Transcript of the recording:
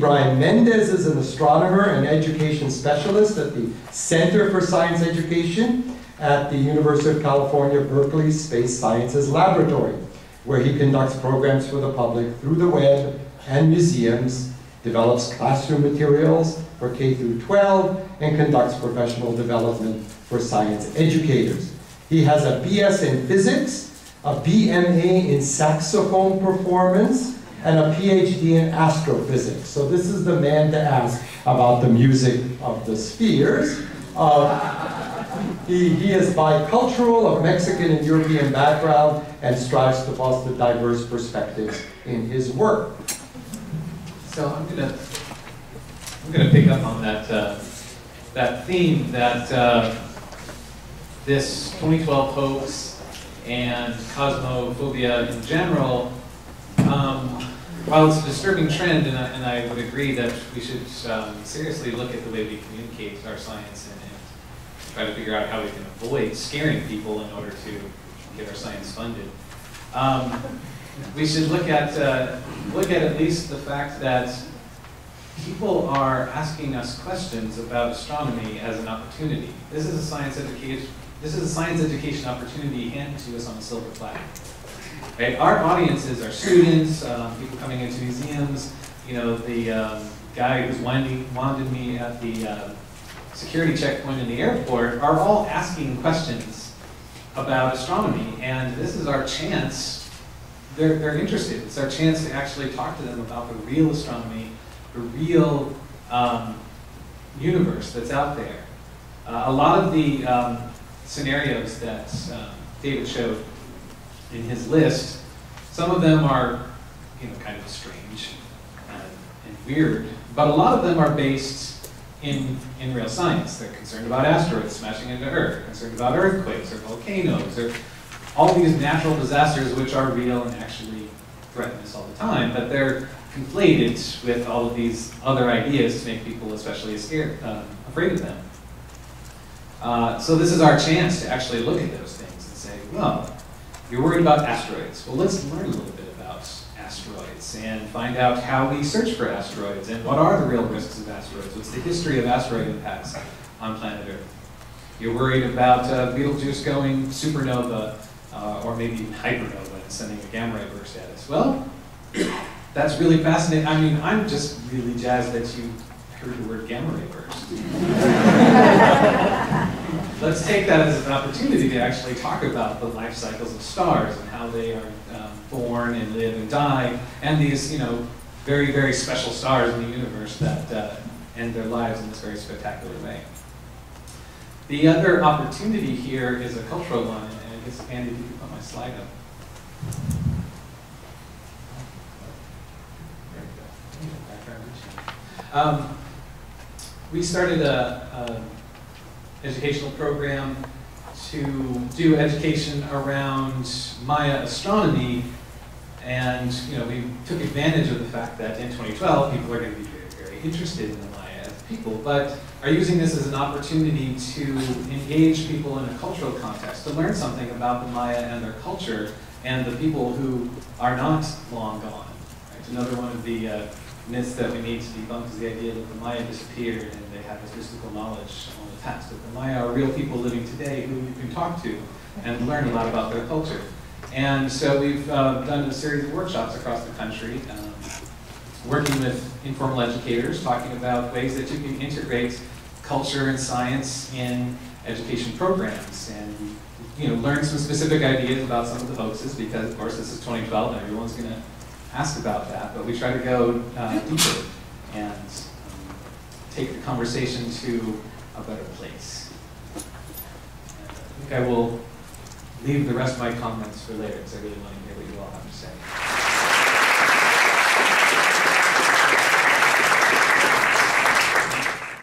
Bryan Mendez is an astronomer and education specialist at the Center for Science Education at the University of California, Berkeley Space Sciences Laboratory, where he conducts programs for the public through the web and museums, develops classroom materials for K through 12, and conducts professional development for science educators. He has a BS in physics, a BMA in saxophone performance, and a PhD in astrophysics. So this is the man to ask about the music of the spheres. He is bicultural, of Mexican and European background, and strives to foster diverse perspectives in his work. So I'm gonna pick up on that theme that this 2012 hoax and cosmophobia in general. While it's a disturbing trend, and I would agree that we should seriously look at the way we communicate our science and try to figure out how we can avoid scaring people in order to get our science funded. We should look at least the fact that people are asking us questions about astronomy as an opportunity. This is a science education opportunity handed to us on a silver platter. Right? Our audiences are students, people coming into museums. You know, the guy who's wanded me at the security checkpoint in the airport are all asking questions about astronomy, and this is our chance. They're interested. It's our chance to actually talk to them about the real astronomy, the real universe that's out there. A lot of the scenarios that David showed in his list, some of them are, kind of strange and weird, but a lot of them are based in real science. They're concerned about asteroids smashing into Earth, they're concerned about earthquakes or volcanoes or all these natural disasters which are real and actually threaten us all the time, but they're conflated with all of these other ideas to make people especially afraid of them. So this is our chance to actually look at those things and say, well, you're worried about asteroids. Well, let's learn a little bit about asteroids and find out how we search for asteroids and what are the real risks of asteroids. What's the history of asteroid impacts on planet Earth? You're worried about Betelgeuse going supernova or maybe even hypernova and sending a gamma ray burst at us. Well, that's really fascinating. I mean, I'm just really jazzed that you heard the word gamma ray burst. Let's take that as an opportunity to actually talk about the life cycles of stars and how they are born and live and die, and these, very, very special stars in the universe that end their lives in this very spectacular way. The other opportunity here is a cultural one, and I guess, Andy, if you could put my slide up. We started a educational program to do education around Maya astronomy, and we took advantage of the fact that in 2012 people are going to be very, very interested in the Maya as people, but are using this as an opportunity to engage people in a cultural context, to learn something about the Maya and their culture and the people who are not long gone. Right? Another one of the myths that we need to debunk is the idea that the Maya disappeared and they have this mystical knowledge on the past. But the Maya are real people living today who you can talk to and learn a lot about their culture. And so we've done a series of workshops across the country, working with informal educators, talking about ways that you can integrate culture and science in education programs, and learn some specific ideas about some of the hoaxes, because of course this is 2012 and everyone's going to ask about that, but we try to go deeper and take the conversation to a better place. And I think I will leave the rest of my comments for later, because I really want to hear what you all have to say.